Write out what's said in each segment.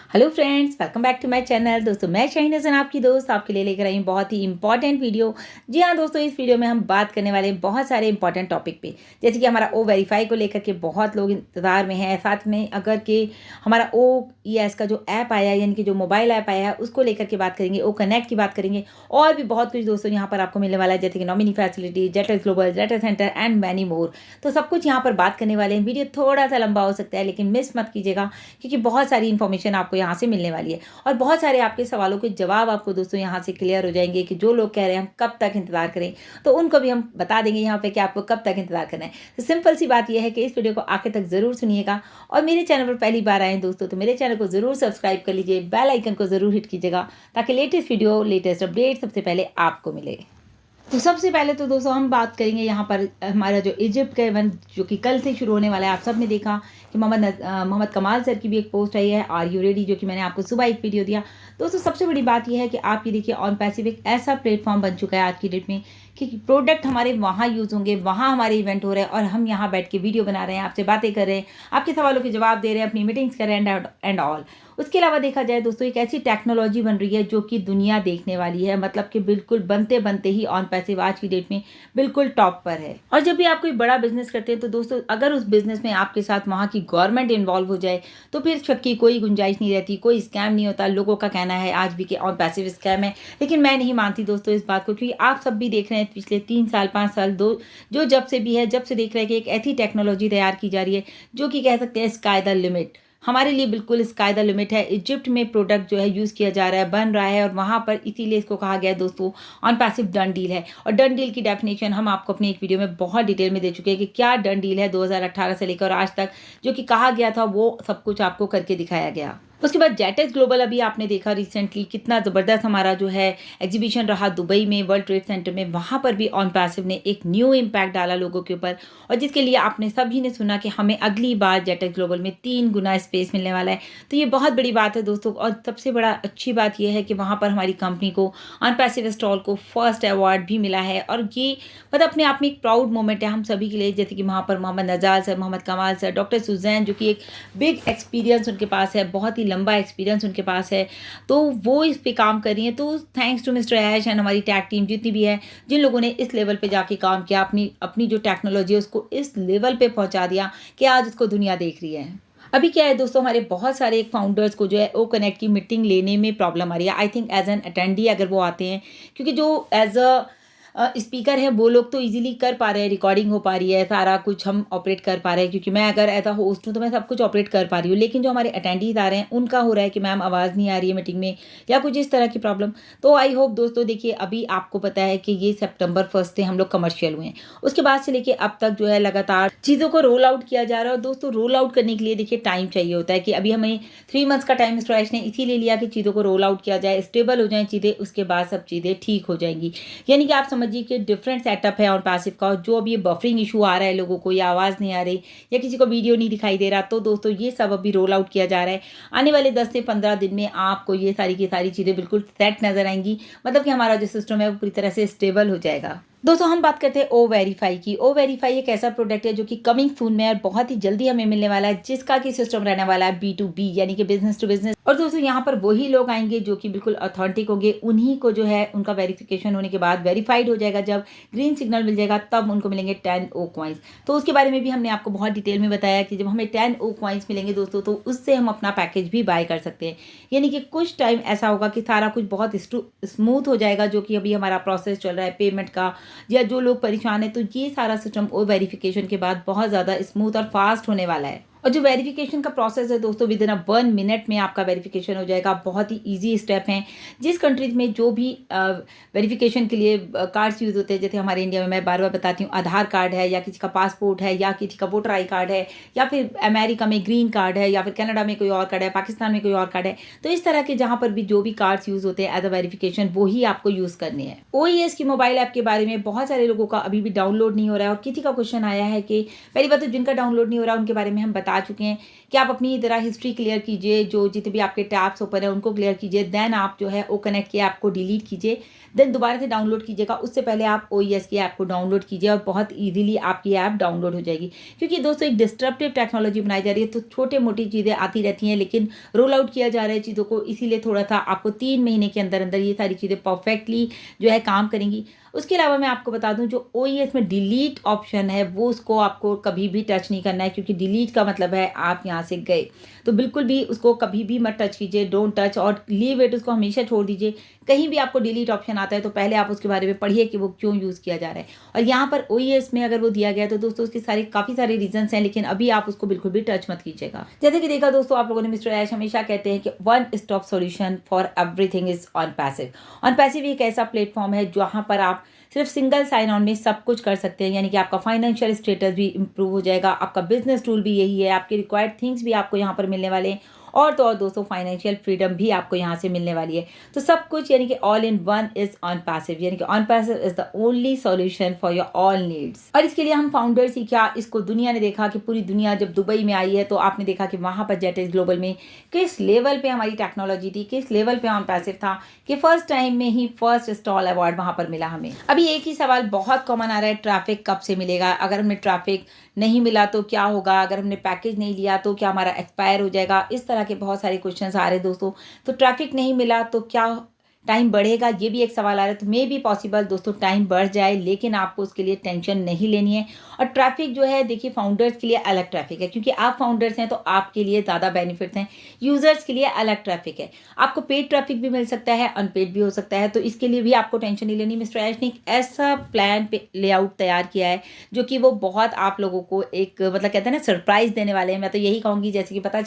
Hello friends, welcome back to my channel. दोस्तों मैं शाहीन हसन आपकी दोस्त आपके लिए लेकर आई हूँ बहुत ही इंपॉर्टेंट वीडियो। जी हाँ दोस्तों, इस वीडियो में हम बात करने वाले हैं बहुत सारे इंपॉर्टेंट टॉपिक पे, जैसे कि हमारा ओ वेरीफाई को लेकर के बहुत लोग इंतजार में हैं। साथ में अगर के हमारा OES का जो ऐप आया है, यानी कि जो मोबाइल ऐप आया है, उसको लेकर के बात करेंगे, ओ कनेक्ट की बात करेंगे और भी बहुत कुछ दोस्तों यहाँ पर आपको मिलने वाला है, जैसे कि नॉमिनी फैसिलिटी, जेटस global, data center and many more. तो सब कुछ यहाँ पर बात करने वाले हैं। वीडियो थोड़ा सा लंबा हो सकता है, लेकिन मिस मत कीजिएगा, क्योंकि बहुत सारी इन्फॉर्मेशन आपको यहाँ से मिलने वाली है और बहुत सारे आपके सवालों के जवाब आपको दोस्तों यहाँ से क्लियर हो जाएंगे कि जो लोग कह रहे हैं हम कब तक इंतजार करें, तो उनको भी हम बता देंगे यहाँ पे कि आपको कब तक इंतजार करना है। तो सिंपल सी बात यह है कि इस वीडियो को आखिर तक जरूर सुनिएगा और मेरे चैनल पर पहली बार आए दोस्तों तो मेरे चैनल को जरूर सब्सक्राइब कर लीजिए, बेल आइकन को जरूर हिट कीजिएगा ताकि लेटेस्ट वीडियो, लेटेस्ट अपडेट सबसे पहले आपको मिले। तो सबसे पहले तो दोस्तों हम बात करेंगे यहाँ पर हमारा जो इजिप्ट का इवेंट जो कि कल से शुरू होने वाला है। आप सब ने देखा कि मोहम्मद कमाल सर की भी एक पोस्ट आई है, आर यू रेडी, जो कि मैंने आपको सुबह एक वीडियो दिया। दोस्तों सबसे बड़ी बात यह है कि आप ये देखिए, ऑन पैसिफिक ऐसा प्लेटफॉर्म बन चुका है आज की डेट में कि प्रोडक्ट हमारे वहाँ यूज़ होंगे, वहाँ हमारे इवेंट हो रहे हैं और हम यहाँ बैठ के वीडियो बना रहे हैं, आपसे बातें कर रहे हैं, आपके सवालों के जवाब दे रहे हैं, अपनी मीटिंग्स कर रहे हैं एंड ऑल। उसके अलावा देखा जाए दोस्तों, एक ऐसी टेक्नोलॉजी बन रही है जो कि दुनिया देखने वाली है, मतलब कि बिल्कुल बनते बनते ही ऑन पैसिव आज की डेट में बिल्कुल टॉप पर है। और जब भी आप कोई बड़ा बिजनेस करते हैं तो दोस्तों अगर उस बिजनेस में आपके साथ वहाँ की गवर्नमेंट इन्वॉल्व हो जाए तो फिर शक की कोई गुंजाइश नहीं रहती, कोई स्कैम नहीं होता। लोगों का कहना है आज भी कि ऑन पैसिव स्कैम है, लेकिन मैं नहीं मानती दोस्तों इस बात को, क्योंकि आप सब भी देख रहे हैं पिछले 3 साल 5 साल जो जब से भी है, जब से देख रहे हैं कि एक ऐसी टेक्नोलॉजी तैयार की जा रही है जो कि कह सकते हैं स्काई द लिमिट, हमारे लिए बिल्कुल स्काई द लिमिट है। इजिप्ट में प्रोडक्ट जो है यूज़ किया जा रहा है, बन रहा है और वहाँ पर इसीलिए इसको कहा गया है दोस्तों ऑन पैसिव डन डील है। और डन डील की डेफिनेशन हम आपको अपनी एक वीडियो में बहुत डिटेल में दे चुके हैं कि क्या डन डील है 2018 से लेकर आज तक जो कि कहा गया था, वो सब कुछ आपको करके दिखाया गया। उसके बाद जेटस ग्लोबल, अभी आपने देखा रिसेंटली कितना ज़बरदस्त हमारा जो है एग्जीबिशन रहा दुबई में, वर्ल्ड ट्रेड सेंटर में। वहाँ पर भी ऑन पैसिव ने एक न्यू इम्पैक्ट डाला लोगों के ऊपर, और जिसके लिए आपने सभी ने सुना कि हमें अगली बार जेटस ग्लोबल में 3 गुना स्पेस मिलने वाला है। तो ये बहुत बड़ी बात है दोस्तों। और सबसे बड़ा अच्छी बात यह है कि वहाँ पर हमारी कंपनी को, ऑन पैसिव स्टॉल को फर्स्ट अवार्ड भी मिला है, और ये मतलब अपने आप में एक प्राउड मोमेंट है हम सभी के लिए। जैसे कि वहाँ पर मोहम्मद नजाल सर, मोहम्मद कमाल सर, डॉक्टर सुजैन, जो कि एक बिग एक्सपीरियंस उनके पास है, बहुत ही लंबा एक्सपीरियंस उनके पास है, तो वो इस पे काम कर रही हैं। तो thanks to mister Ash and हमारी टैग टीम जितनी भी है, जिन लोगों ने इस लेवल पे जाके काम किया, अपनी जो टेक्नोलॉजी है उसको इस लेवल पे पहुंचा दिया कि आज उसको दुनिया देख रही है। अभी क्या है दोस्तों, हमारे बहुत सारे फाउंडर्स को जो है ओ कनेक्ट की मीटिंग लेने में प्रॉब्लम आ रही है। I think as an attendee अगर वो आते हैं, क्योंकि जो एज अ स्पीकर है वो लोग तो इजीली कर पा रहे हैं, रिकॉर्डिंग हो पा रही है, सारा कुछ हम ऑपरेट कर पा रहे हैं, क्योंकि मैं अगर एज अ होस्ट हूँ तो मैं सब कुछ ऑपरेट कर पा रही हूँ। लेकिन जो हमारे अटेंडीज आ रहे हैं उनका हो रहा है कि मैम आवाज़ नहीं आ रही है मीटिंग में, या कुछ इस तरह की प्रॉब्लम। तो आई होप दोस्तों, देखिए अभी आपको पता है कि ये सितंबर 1 से हम लोग कमर्शियल हुए हैं, उसके बाद से लेके अब तक जो है लगातार चीज़ों को रोल आउट किया जा रहा है। और दोस्तों रोल आउट करने के लिए देखिए टाइम चाहिए होता है, कि अभी हमें 3 मंथ्स का टाइम मिस्टर ऐश ने इसीलिए लिया कि चीज़ों को रोल आउट किया जाए, स्टेबल हो जाए चीज़ें, उसके बाद सब चीज़ें ठीक हो जाएंगी। यानी कि आप समझिए कि डिफरेंट सेटअप है ऑन पैसिव का। जो अभी बफरिंग इशू आ रहा है लोगों को, या आवाज़ नहीं आ रही, या किसी को वीडियो नहीं दिखाई दे रहा, तो दोस्तों ये सब अभी रोल आउट किया जा रहा है। आने वाले 10 से 15 दिन में आपको ये सारी की सारी चीज़ें बिल्कुल सेट नजर आएंगी, मतलब कि हमारा जो सिस्टम है वो पूरी तरह से स्टेबल हो जाएगा। दोस्तों हम बात करते हैं ओ वेरीफाई की। ओ वेरीफाई एक ऐसा प्रोडक्ट है जो कि कमिंग सून में और बहुत ही जल्दी हमें मिलने वाला है, जिसका कि सिस्टम रहने वाला है B2B, यानी कि बिजनेस टू बिजनेस। और दोस्तों यहाँ पर वही लोग आएंगे जो कि बिल्कुल ऑथेंटिक होंगे, उन्हीं को जो है उनका वेरिफिकेशन होने के बाद वेरीफाइड हो जाएगा, जब ग्रीन सिग्नल मिल जाएगा तब उनको मिलेंगे 10 ओ कॉइन्स। तो उसके बारे में भी हमने आपको बहुत डिटेल में बताया कि जब हमें 10 ओ कॉइन्स मिलेंगे दोस्तों, तो उससे हम अपना पैकेज भी बाय कर सकते हैं। यानी कि कुछ टाइम ऐसा होगा कि सारा कुछ बहुत स्मूथ हो जाएगा, जो कि अभी हमारा प्रोसेस चल रहा है पेमेंट का, या जो लोग परेशान है, तो ये सारा सिस्टम ओ वेरिफिकेशन के बाद बहुत ज़्यादा स्मूथ और फास्ट होने वाला है। और जो वेरिफिकेशन का प्रोसेस है दोस्तों, विद इन 1 मिनट में आपका वेरिफिकेशन हो जाएगा। बहुत ही इजी स्टेप हैं। जिस कंट्रीज में जो भी वेरिफिकेशन के लिए कार्ड्स यूज़ होते हैं, जैसे हमारे इंडिया में मैं बार बार बताती हूँ, आधार कार्ड है, या किसी का पासपोर्ट है, या किसी का वोटर आई कार्ड है, या फिर अमेरिका में ग्रीन कार्ड है, या फिर कनाडा में कोई और कार्ड है, पाकिस्तान में कोई और कार्ड है। तो इस तरह के जहाँ पर भी जो भी कार्ड्स यूज़ होते हैं एज अ वेरिफिकेशन, वो ही आपको यूज़ करने हैं। OES की मोबाइल ऐप के बारे में बहुत सारे लोगों का अभी भी डाउनलोड नहीं हो रहा है, और किसी का क्वेश्चन आया है कि पहली बात तो जिनका डाउनलोड नहीं हो रहा उनके बारे में हम बता बता चुके हैं कि आप अपनी तरह हिस्ट्री क्लियर कीजिए, जो जितने भी आपके टैब्स ओपन है उनको क्लियर कीजिए, देन आप जो है ओ कनेक्ट के ऐप को डिलीट कीजिए, देन दोबारा से डाउनलोड कीजिएगा। उससे पहले आप OES की ऐप को डाउनलोड कीजिए और बहुत ईजिली आपकी ऐप डाउनलोड हो जाएगी। क्योंकि दोस्तों एक डिस्ट्रप्टिव टेक्नोलॉजी बनाई जा रही है, तो छोटे मोटी चीज़ें आती रहती हैं, लेकिन रोल आउट किया जा रहा है चीज़ों को, इसीलिए थोड़ा सा आपको 3 महीने के अंदर अंदर ये सारी चीज़ें परफेक्टली जो है काम करेंगी। उसके अलावा मैं आपको बता दूं, जो OES में डिलीट ऑप्शन है वो उसको आपको कभी भी टच नहीं करना है, क्योंकि डिलीट का मतलब है आप यहाँ से गए, तो बिल्कुल भी उसको कभी भी मत टच कीजिए, डोंट टच और लीव इट, उसको हमेशा छोड़ दीजिए। कहीं भी आपको डिलीट ऑप्शन आता है तो पहले आप उसके बारे में पढ़िए कि वो क्यों यूज़ किया जा रहा है। और यहाँ पर OES में अगर वो दिया गया है तो दोस्तों उसके काफ़ी सारे रीजंस हैं, लेकिन अभी आप उसको बिल्कुल भी टच मत कीजिएगा। जैसे कि देखा दोस्तों, आप लोगों ने मिस्टर ऐश हमेशा कहते हैं कि one stop solution for everything is OnPassive। OnPassive एक ऐसा प्लेटफॉर्म है जहाँ पर आप सिर्फ सिंगल साइन ऑन में सब कुछ कर सकते हैं, यानी कि आपका फाइनेंशियल स्टेटस भी इंप्रूव हो जाएगा, आपका बिजनेस टूल भी यही है, आपके रिक्वायर्ड थिंग्स भी आपको यहाँ पर मिलने वाले हैं, और तो और दोस्तों फाइनेंशियल फ्रीडम भी आपको यहाँ से मिलने वाली है। तो सब कुछ यानी कि all in one is OnPassive, यानी कि OnPassive is the only solution for your all needs. और इसके लिए हम फाउंडर्स ही क्या, इसको दुनिया ने देखा कि पूरी दुनिया जब दुबई में आई है तो आपने देखा कि वहाँ पर जेटिस ग्लोबल में किस लेवल पे हमारी टेक्नोलॉजी थी, किस लेवल पे OnPassive था, कि फर्स्ट टाइम में ही फर्स्ट स्टॉल अवार्ड वहाँ पर मिला हमें। अभी एक ही सवाल बहुत कॉमन आ रहा है, ट्रैफिक कब से मिलेगा, अगर हमें ट्रैफिक नहीं मिला तो क्या होगा, अगर हमने पैकेज नहीं लिया तो क्या हमारा एक्सपायर हो जाएगा, इस तरह के बहुत सारे क्वेश्चंस आ रहे हैं दोस्तों। तो ट्रैफिक नहीं मिला तो क्या टाइम बढ़ेगा, ये भी एक सवाल आ रहा है। तो मे बी पॉसिबल दोस्तों टाइम बढ़ जाए, लेकिन आपको उसके लिए टेंशन नहीं लेनी है। और ट्रैफिक जो है देखिए फाउंडर्स के लिए अलग ट्रैफिक है, क्योंकि आप फाउंडर्स हैं तो आपके लिए ज़्यादा बेनिफिट्स हैं, यूजर्स के लिए अलग ट्रैफिक है। आपको पेड ट्रैफिक भी मिल सकता है, अनपेड भी हो सकता है, तो इसके लिए भी आपको टेंशन नहीं लेनी। मिस्टर ऐश ने एक ऐसा प्लान पे लेआउट तैयार किया है जो कि वो बहुत आप लोगों को एक मतलब कहते हैं ना सरप्राइज देने वाले हैं। मैं तो यही कहूँगी, जैसे कि पता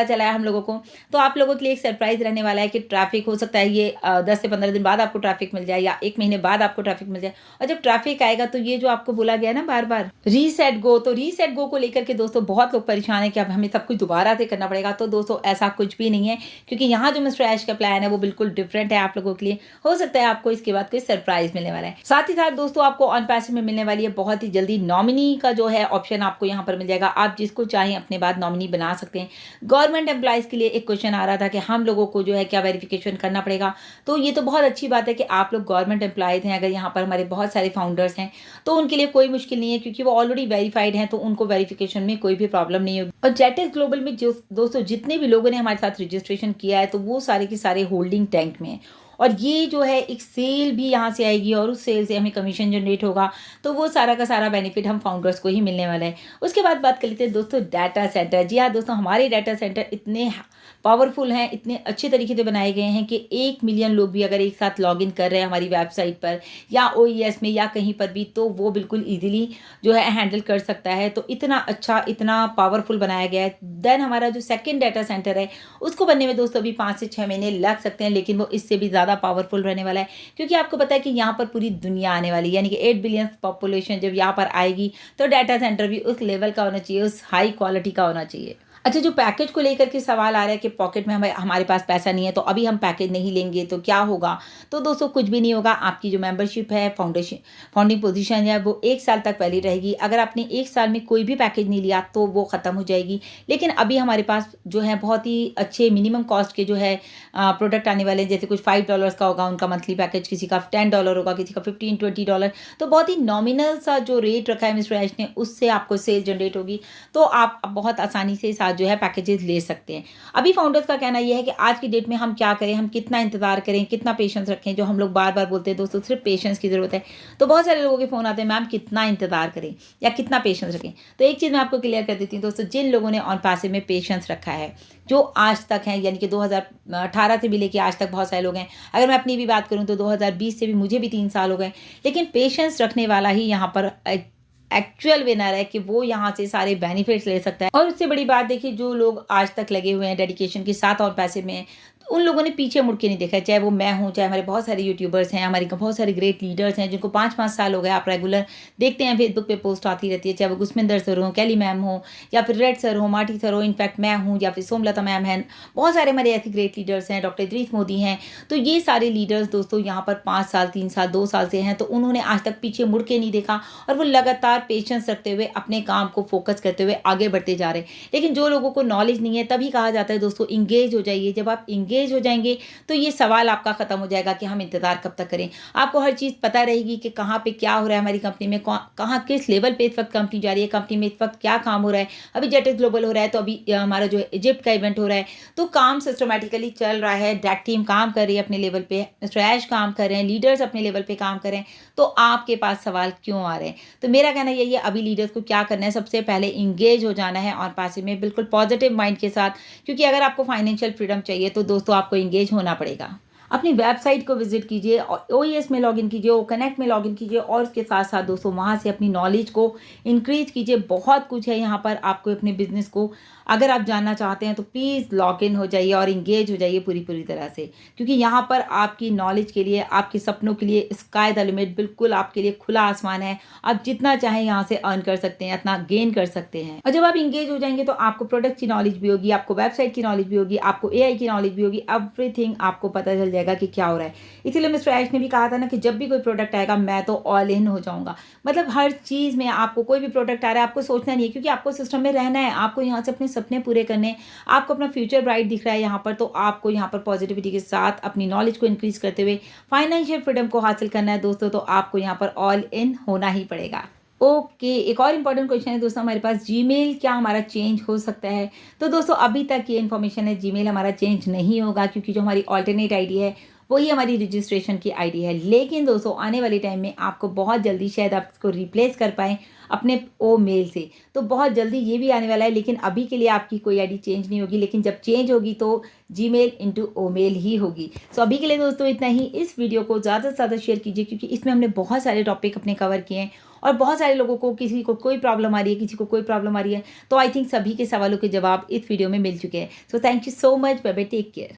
चला है हम लोगों को, तो आप लोगों के लिए एक सरप्राइज रहने वाला है कि ट्रैफिक हो सकता है ये 10 से 15 दिन बाद आपको ट्रैफिक मिल जाए, या 1 महीने बाद आपको ट्रैफिक मिल जाए। और जब ट्रैफिक आएगा तो ये जो आपको बोला गया ना बार बार रीसेट गो, तो रीसेट गो को लेकर के दोस्तों बहुत लोग परेशान है कि अब हमें सब कुछ दोबारा से करना पड़ेगा। तो दोस्तों ऐसा कुछ भी नहीं है, क्योंकि यहाँ जो मिस्टर ऐश का प्लान है वो बिल्कुल डिफरेंट है आप लोगों के लिए। हो सकता है आपको इसके बाद कोई सरप्राइज मिलने वाला है। साथ ही साथ दोस्तों आपको OnPassive में मिलने वाली है बहुत ही जल्दी नॉमिनी का जो है ऑप्शन आपको यहाँ पर मिल जाएगा। आप जिसको चाहें अपने बाद नॉमिनी बना सकते हैं। गवर्नमेंट एम्प्लॉयज के लिए एक क्वेश्चन आ रहा था कि हम लोगों को जो है क्या वेरिफिकेशन करना पड़ेगा, तो ये तो बहुत अच्छी बात है कि आप लोग गवर्नमेंट एम्प्लॉयज हैं। अगर यहाँ पर हमारे बहुत सारे फाउंडर्स हैं तो उनके लिए कोई मुश्किल नहीं है, क्योंकि वो ऑलरेडी वेरीफाइड हैं, तो उनको वेरिफिकेशन में कोई भी प्रॉब्लम नहीं होगी। और जेटिस ग्लोबल में जो दोस्तों जितने भी लोगों ने हमारे साथ रजिस्ट्रेशन किया है तो वो सारे के सारे होल्डिंग टैंक में है। और ये जो है एक सेल भी यहाँ से आएगी और उस सेल से हमें कमीशन जनरेट होगा, तो वो सारा का सारा बेनिफिट हम फाउंडर्स को ही मिलने वाला है। उसके बाद बात कर लेते हैं दोस्तों डाटा सेंटर। जी हाँ दोस्तों, हमारे डाटा सेंटर इतने पावरफुल हैं, इतने अच्छे तरीके से बनाए गए हैं कि 1 मिलियन लोग भी अगर एक साथ लॉग इन कर रहे हैं हमारी वेबसाइट पर या OES में या कहीं पर भी, तो वो बिल्कुल ईजिली जो है हैंडल कर सकता है। तो इतना अच्छा, इतना पावरफुल बनाया गया है। देन हमारा जो सेकेंड डाटा सेंटर है उसको बनने में दोस्तों अभी 5 से 6 महीने लग सकते हैं, लेकिन वो इससे भी ज़्यादा पावरफुल रहने वाला है, क्योंकि आपको पता है कि यहाँ पर पूरी दुनिया आने वाली है, यानी कि 8 बिलियन पॉपुलेशन जब यहाँ पर आएगी तो डाटा सेंटर भी उस लेवल का होना चाहिए, उस हाई क्वालिटी का होना चाहिए। अच्छा, जो पैकेज को लेकर के सवाल आ रहा है कि पॉकेट में हमारे पास पैसा नहीं है तो अभी हम पैकेज नहीं लेंगे तो क्या होगा, तो दोस्तों कुछ भी नहीं होगा। आपकी जो मेंबरशिप है, फाउंडिंग पोजीशन है, वो 1 साल तक वैलिड रहेगी। अगर आपने 1 साल में कोई भी पैकेज नहीं लिया तो वो ख़त्म हो जाएगी। लेकिन अभी हमारे पास जो है बहुत ही अच्छे मिनिमम कॉस्ट के जो है प्रोडक्ट आने वाले हैं, जैसे कुछ $5 का होगा उनका मंथली पैकेज, किसी का $10 होगा, किसी का $15-20। तो बहुत ही नॉमिनल सा जो रेट रखा है मिस्टर ऐश ने, उससे आपको सेल जनरेट होगी, तो आप बहुत आसानी से जो है पैकेजेस ले सकते हैं। अभी फाउंडर्स का कहना यह है कि आज की डेट में हम क्या करें, हम कितना इंतजार करें, कितना पेशेंस रखें, जो हम लोग बार बार बोलते हैं दोस्तों सिर्फ पेशेंस की ज़रूरत है। तो बहुत सारे लोगों के फ़ोन आते हैं, मैम कितना इंतजार करें या कितना पेशेंस रखें। तो एक चीज़ मैं आपको क्लियर कर देती हूँ दोस्तों, जिन लोगों ने OnPassive में पेशेंस रखा है, जो आज तक हैं, यानी कि 2018 से भी लेके आज तक बहुत सारे लोग हैं। अगर मैं अपनी भी बात करूँ तो 2020 से भी मुझे भी 3 साल हो गए, लेकिन पेशेंस रखने वाला ही यहाँ पर एक्चुअल विनर है कि वो यहाँ से सारे बेनिफिट्स ले सकता है। और उससे बड़ी बात देखिए, जो लोग आज तक लगे हुए हैं डेडिकेशन के साथ OnPassive में, उन लोगों ने पीछे मुड़ के नहीं देखा है, चाहे वो मैं हूँ, चाहे हमारे बहुत सारे यूट्यूबर्स हैं, हमारे बहुत सारे ग्रेट लीडर्स हैं जिनको 5-5 साल हो गए, आप रेगुलर देखते हैं फेसबुक पे पोस्ट आती रहती है, चाहे वो गुस्मिंदर सर हो, कैली मैम हो, या फिर रेड सर हो, मार्टी सर हो, इनफैक्ट मैं हूँ, या फिर सोमलता मैम हैं, बहुत सारे हमारे ऐसे ग्रेट लीडर्स हैं, डॉक्टर इदरीस मोदी हैं। तो ये सारे लीडर्स दोस्तों यहाँ पर 5 साल, 3 साल, 2 साल से हैं, तो उन्होंने आज तक पीछे मुड़ के नहीं देखा और वो लगातार पेशेंस रखते हुए अपने काम को फोकस करते हुए आगे बढ़ते जा रहे हैं। लेकिन जो लोगों को नॉलेज नहीं है, तभी कहा जाता है दोस्तों इंगेज हो जाइए। जब आप इंगेज हो जाएंगे तो ये सवाल आपका खत्म हो जाएगा कि हम इंतजार कब तक करें। आपको हर चीज़ पता रहेगी कि कहाँ पे क्या हो रहा है हमारी कंपनी में, कहाँ किस लेवल पे इस वक्त कंपनी जा रही है, कंपनी में इस वक्त क्या काम हो रहा है। अभी जेटेक्स ग्लोबल हो रहा है, तो अभी हमारा जो इजिप्ट का इवेंट हो रहा है, तो काम सिस्टमेटिकली चल रहा है, डैट टीम काम कर रही है अपने लेवल पे, मिस्टर ऐश काम कर रहे हैं, लीडर्स अपने लेवल पे काम कर रहे हैं, तो आपके पास सवाल क्यों आ रहे हैं। तो मेरा कहना यही है, अभी लीडर्स को क्या करना है, सबसे पहले इंगेज हो जाना है और पास में बिल्कुल पॉजिटिव माइंड के साथ, क्योंकि अगर आपको फाइनेंशियल फ्रीडम चाहिए तो दोस्तों आपको इंगेज होना पड़ेगा। अपनी वेबसाइट को विजिट कीजिए और OES में लॉगिन कीजिए, कनेक्ट में लॉगिन कीजिए और उसके साथ साथ दोस्तों वहाँ से अपनी नॉलेज को इंक्रीज कीजिए। बहुत कुछ है यहाँ पर आपको अपने बिजनेस को अगर आप जानना चाहते हैं तो प्लीज़ लॉगिन हो जाइए और इंगेज हो जाइए पूरी तरह से, क्योंकि यहाँ पर आपकी नॉलेज के लिए, आपके सपनों के लिए स्काई द लिमिट, बिल्कुल आपके लिए खुला आसमान है। आप जितना चाहें यहाँ से अर्न कर सकते हैं, इतना गेन कर सकते हैं। और जब आप इंगेज हो जाएंगे तो आपको प्रोडक्ट की नॉलेज भी होगी, आपको वेबसाइट की नॉलेज भी होगी, आपको AI की नॉलेज भी होगी, एवरीथिंग आपको पता चल जाएगा कि क्या हो रहा है। इसीलिए मिस्टर ऐश ने भी कहा था ना कि जब भी कोई प्रोडक्ट आएगा मैं तो ऑल इन हो जाऊंगा। मतलब हर चीज़ में आपको कोई भी प्रोडक्ट आ रहा है आपको सोचना नहीं है, क्योंकि आपको सिस्टम में रहना है, आपको यहाँ से अपने सपने पूरे करने हैं, आपको अपना फ्यूचर ब्राइट दिख रहा है यहाँ पर, तो आपको यहाँ पर पॉजिटिविटी के साथ अपनी नॉलेज को इंक्रीज करते हुए फाइनेंशियल फ्रीडम को हासिल करना है दोस्तों, तो आपको यहाँ पर ऑल इन होना ही पड़ेगा। ओके, एक और इम्पॉर्टेंट क्वेश्चन है दोस्तों हमारे पास, जीमेल क्या हमारा चेंज हो सकता है। तो दोस्तों अभी तक ये इन्फॉर्मेशन है, जीमेल हमारा चेंज नहीं होगा, क्योंकि जो हमारी ऑल्टरनेट आईडी है वही हमारी रजिस्ट्रेशन की आईडी है। लेकिन दोस्तों आने वाले टाइम में आपको बहुत जल्दी शायद आप इसको रिप्लेस कर पाएँ अपने ओ मेल से, तो बहुत जल्दी ये भी आने वाला है। लेकिन अभी के लिए आपकी कोई आईडी चेंज नहीं होगी, लेकिन जब चेंज होगी तो जीमेल इंटू ओ मेल ही होगी। सो अभी के लिए दोस्तों इतना ही। इस वीडियो को ज़्यादा से ज़्यादा शेयर कीजिए, क्योंकि इसमें हमने बहुत सारे टॉपिक अपने कवर किए हैं और बहुत सारे लोगों को, किसी को कोई प्रॉब्लम आ रही है, किसी को कोई प्रॉब्लम आ रही है, तो आई थिंक सभी के सवालों के जवाब इस वीडियो में मिल चुके हैं। So thank you so much, bye bye, take care.